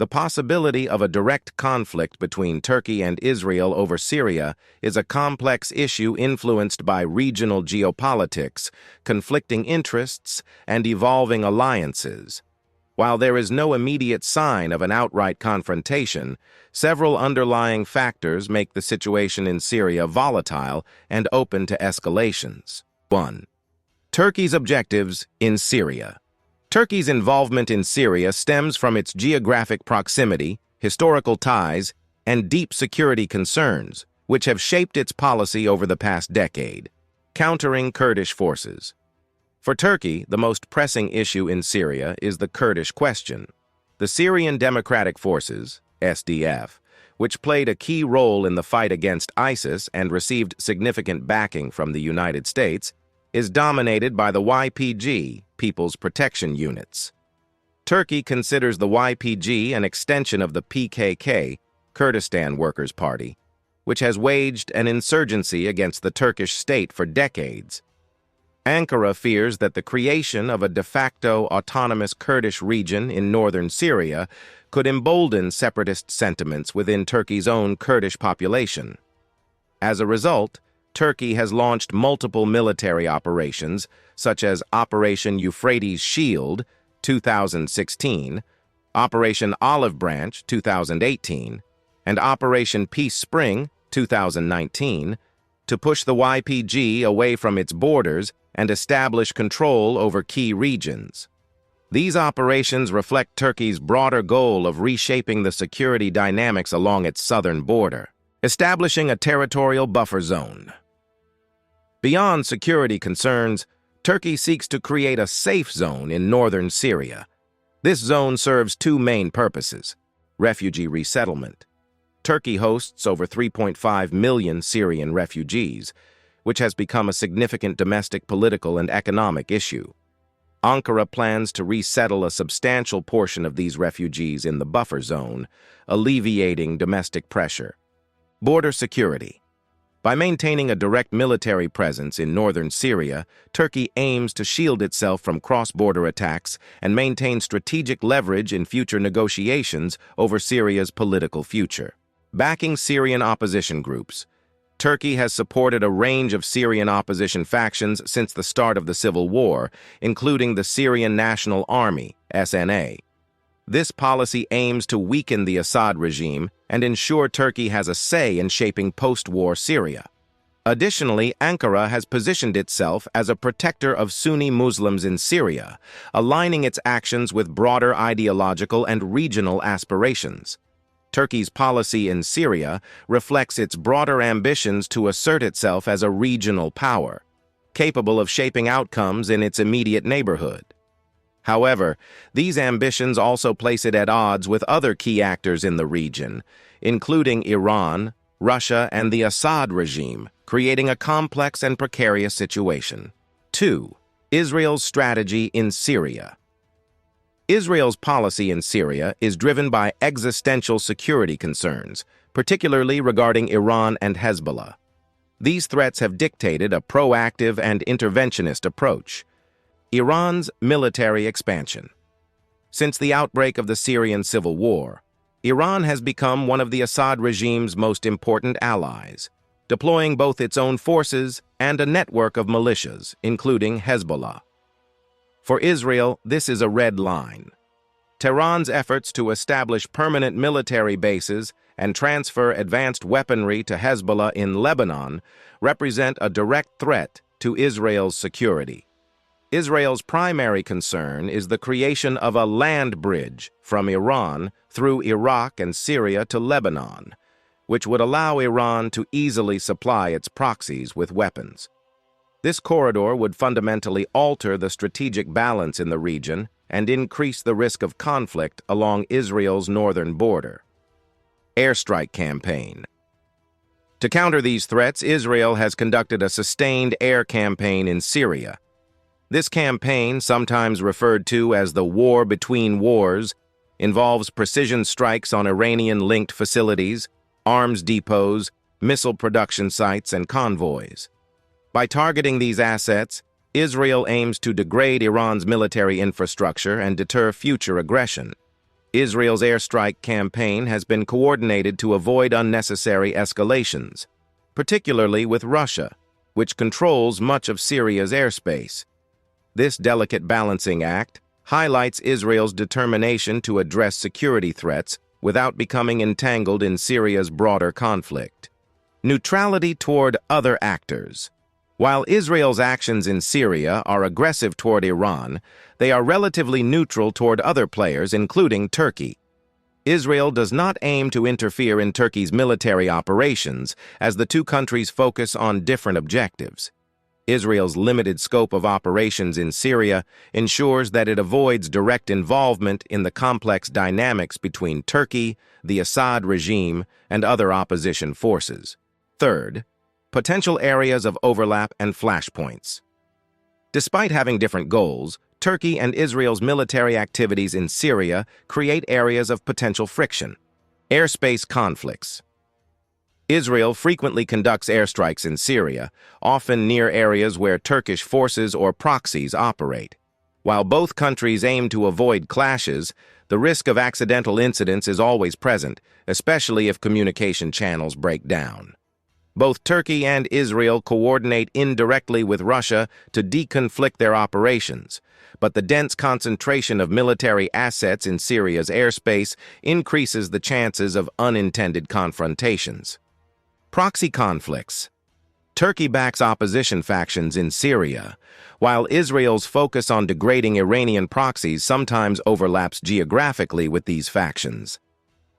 The possibility of a direct conflict between Turkey and Israel over Syria is a complex issue influenced by regional geopolitics, conflicting interests, and evolving alliances. While there is no immediate sign of an outright confrontation, several underlying factors make the situation in Syria volatile and open to escalations. 1. Turkey's objectives in Syria. Turkey's involvement in Syria stems from its geographic proximity, historical ties, and deep security concerns, which have shaped its policy over the past decade. Countering Kurdish forces. For Turkey, the most pressing issue in Syria is the Kurdish question. The Syrian Democratic Forces, SDF, which played a key role in the fight against ISIS and received significant backing from the United States, is dominated by the YPG, People's Protection Units. Turkey considers the YPG an extension of the PKK, Kurdistan Workers' Party, which has waged an insurgency against the Turkish state for decades. Ankara fears that the creation of a de facto autonomous Kurdish region in northern Syria could embolden separatist sentiments within Turkey's own Kurdish population. As a result, Turkey has launched multiple military operations, such as Operation Euphrates Shield, 2016, Operation Olive Branch, 2018, and Operation Peace Spring, 2019, to push the YPG away from its borders and establish control over key regions. These operations reflect Turkey's broader goal of reshaping the security dynamics along its southern border, establishing a territorial buffer zone. Beyond security concerns, Turkey seeks to create a safe zone in northern Syria. This zone serves two main purposes: refugee resettlement. Turkey hosts over 3.5 million Syrian refugees, which has become a significant domestic political and economic issue. Ankara plans to resettle a substantial portion of these refugees in the buffer zone, alleviating domestic pressure. Border security. By maintaining a direct military presence in northern Syria, Turkey aims to shield itself from cross-border attacks and maintain strategic leverage in future negotiations over Syria's political future. Backing Syrian opposition groups. Turkey has supported a range of Syrian opposition factions since the start of the civil war, including the Syrian National Army, SNA. This policy aims to weaken the Assad regime and ensure Turkey has a say in shaping post-war Syria. Additionally, Ankara has positioned itself as a protector of Sunni Muslims in Syria, aligning its actions with broader ideological and regional aspirations. Turkey's policy in Syria reflects its broader ambitions to assert itself as a regional power, capable of shaping outcomes in its immediate neighborhood. However, these ambitions also place it at odds with other key actors in the region, including Iran, Russia, and the Assad regime, creating a complex and precarious situation. 2. Israel's strategy in Syria. Israel's policy in Syria is driven by existential security concerns, particularly regarding Iran and Hezbollah. These threats have dictated a proactive and interventionist approach. Iran's military expansion. Since the outbreak of the Syrian civil war, Iran has become one of the Assad regime's most important allies, deploying both its own forces and a network of militias, including Hezbollah. For Israel, this is a red line. Tehran's efforts to establish permanent military bases and transfer advanced weaponry to Hezbollah in Lebanon represent a direct threat to Israel's security. Israel's primary concern is the creation of a land bridge from Iran through Iraq and Syria to Lebanon, which would allow Iran to easily supply its proxies with weapons. This corridor would fundamentally alter the strategic balance in the region and increase the risk of conflict along Israel's northern border. Airstrike campaign. To counter these threats, Israel has conducted a sustained air campaign in Syria. This campaign, sometimes referred to as the War Between Wars, involves precision strikes on Iranian-linked facilities, arms depots, missile production sites, and convoys. By targeting these assets, Israel aims to degrade Iran's military infrastructure and deter future aggression. Israel's airstrike campaign has been coordinated to avoid unnecessary escalations, particularly with Russia, which controls much of Syria's airspace. This delicate balancing act highlights Israel's determination to address security threats without becoming entangled in Syria's broader conflict. Neutrality toward other actors. While Israel's actions in Syria are aggressive toward Iran, they are relatively neutral toward other players, including Turkey. Israel does not aim to interfere in Turkey's military operations, as the two countries focus on different objectives. Israel's limited scope of operations in Syria ensures that it avoids direct involvement in the complex dynamics between Turkey, the Assad regime, and other opposition forces. Third, potential areas of overlap and flashpoints. Despite having different goals, Turkey and Israel's military activities in Syria create areas of potential friction. Airspace conflicts. Israel frequently conducts airstrikes in Syria, often near areas where Turkish forces or proxies operate. While both countries aim to avoid clashes, the risk of accidental incidents is always present, especially if communication channels break down. Both Turkey and Israel coordinate indirectly with Russia to deconflict their operations, but the dense concentration of military assets in Syria's airspace increases the chances of unintended confrontations. Proxy conflicts. Turkey backs opposition factions in Syria, while Israel's focus on degrading Iranian proxies sometimes overlaps geographically with these factions.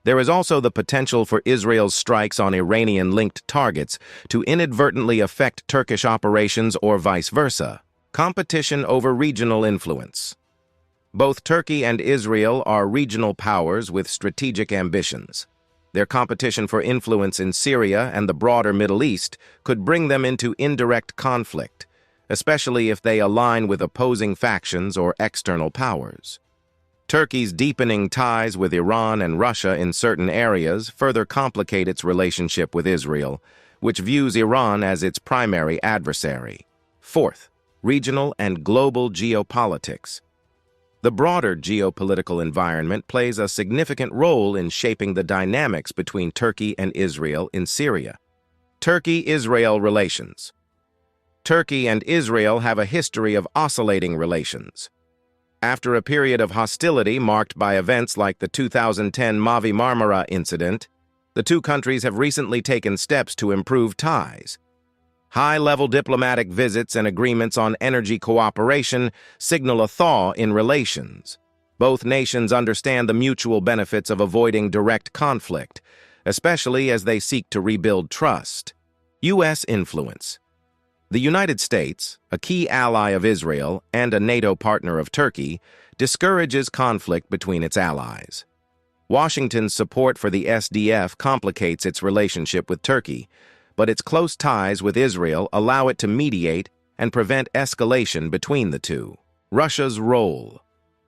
There is also the potential for Israel's strikes on Iranian-linked targets to inadvertently affect Turkish operations or vice versa. Competition over regional influence. Both Turkey and Israel are regional powers with strategic ambitions. Their competition for influence in Syria and the broader Middle East could bring them into indirect conflict, especially if they align with opposing factions or external powers. Turkey's deepening ties with Iran and Russia in certain areas further complicate its relationship with Israel, which views Iran as its primary adversary. Fourth, regional and global geopolitics. The broader geopolitical environment plays a significant role in shaping the dynamics between Turkey and Israel in Syria. Turkey-Israel relations. Turkey and Israel have a history of oscillating relations. After a period of hostility marked by events like the 2010 Mavi Marmara incident, the two countries have recently taken steps to improve ties. High-level diplomatic visits and agreements on energy cooperation signal a thaw in relations. Both nations understand the mutual benefits of avoiding direct conflict, especially as they seek to rebuild trust. U.S. influence. The United States, a key ally of Israel and a NATO partner of Turkey, discourages conflict between its allies. Washington's support for the SDF complicates its relationship with Turkey, but its close ties with Israel allow it to mediate and prevent escalation between the two. Russia's role.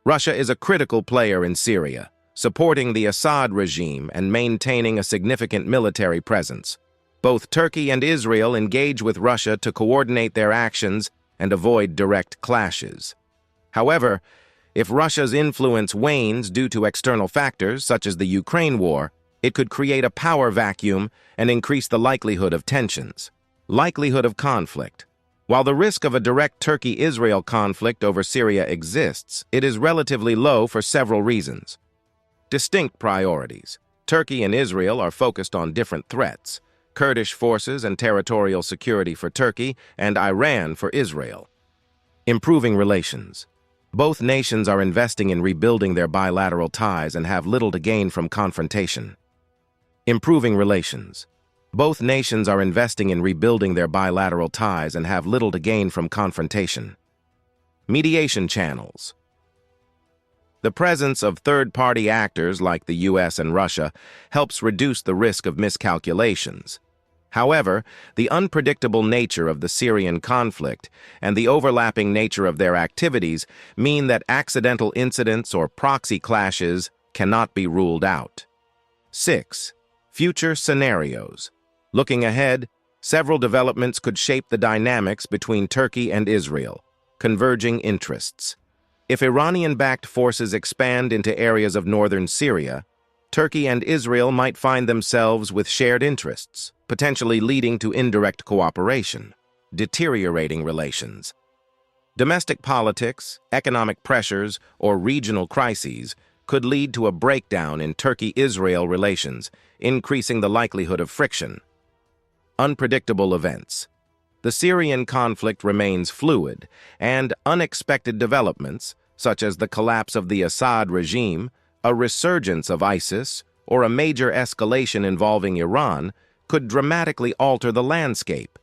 Russia is a critical player in Syria, supporting the Assad regime and maintaining a significant military presence. Both Turkey and Israel engage with Russia to coordinate their actions and avoid direct clashes. However, if Russia's influence wanes due to external factors such as the Ukraine war, it could create a power vacuum and increase the likelihood of tensions. Likelihood of conflict. While the risk of a direct Turkey-Israel conflict over Syria exists, it is relatively low for several reasons. Distinct priorities. Turkey and Israel are focused on different threats: Kurdish forces and territorial security for Turkey, and Iran for Israel. Improving relations. Both nations are investing in rebuilding their bilateral ties and have little to gain from confrontation. Improving relations. Both nations are investing in rebuilding their bilateral ties and have little to gain from confrontation. Mediation channels. The presence of third-party actors like the U.S. and Russia helps reduce the risk of miscalculations. However, the unpredictable nature of the Syrian conflict and the overlapping nature of their activities mean that accidental incidents or proxy clashes cannot be ruled out. 6. Future scenarios. Looking ahead, several developments could shape the dynamics between Turkey and Israel. Converging interests. If Iranian-backed forces expand into areas of northern Syria, Turkey and Israel might find themselves with shared interests, potentially leading to indirect cooperation, deteriorating relations. Domestic politics, economic pressures, or regional crises could lead to a breakdown in Turkey-Israel relations, increasing the likelihood of friction. Unpredictable events. The Syrian conflict remains fluid, and unexpected developments, such as the collapse of the Assad regime, a resurgence of ISIS, or a major escalation involving Iran, could dramatically alter the landscape.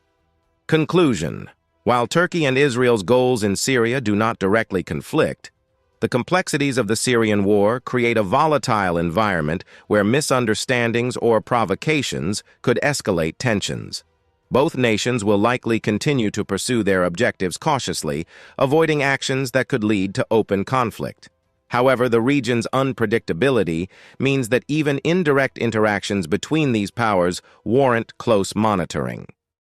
Conclusion. While Turkey and Israel's goals in Syria do not directly conflict, the complexities of the Syrian war create a volatile environment where misunderstandings or provocations could escalate tensions. Both nations will likely continue to pursue their objectives cautiously, avoiding actions that could lead to open conflict. However, the region's unpredictability means that even indirect interactions between these powers warrant close monitoring.